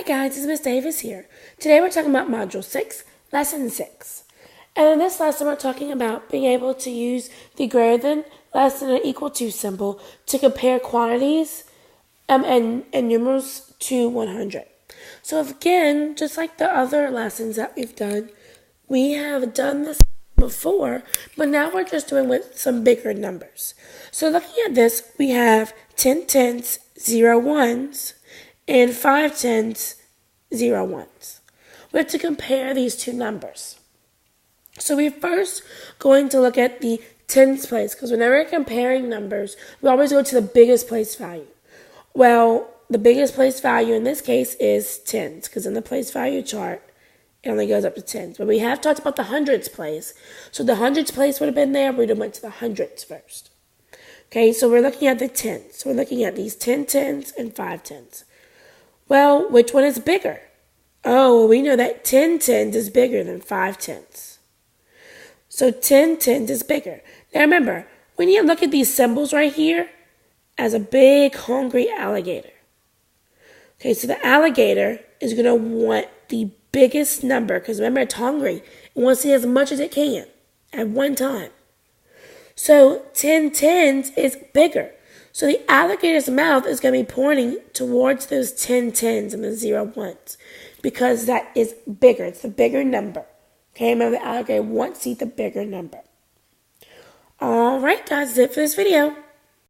guys, it's Miss Davis here. Today we're talking about Module 6, Lesson 6. And in this lesson we're talking about being able to use the greater than, less than, or equal to symbol to compare quantities and numerals to 100. So again, just like the other lessons that we've done, we have done this before, but now we're just doing with some bigger numbers. So looking at this, we have 10 tenths, 0 ones, and 5 tenths, 0 ones. We have to compare these two numbers. So we're first going to look at the tens place, because whenever we're comparing numbers, we always go to the biggest place value. Well, the biggest place value in this case is tens, because in the place value chart, it only goes up to tens. But we have talked about the hundreds place. So the hundreds place would have been there. We would have went to the hundreds first. Okay, so we're looking at the tens. So we're looking at these 10 tens and 5 tens. Well, which one is bigger? Oh, we know that 10 tens is bigger than 5 tens. So 10 tens is bigger. Now remember, we need to look at these symbols right here as a big hungry alligator. Okay, so the alligator is going to want the biggest number, because remember, it's hungry. It wants to eat as much as it can at one time. So 10 tens is bigger. So the alligator's mouth is going to be pointing towards those 10 tens and the 0 ones, because that is bigger. It's the bigger number. Okay, remember, the alligator wants to eat the bigger number. All right, guys, that's it for this video.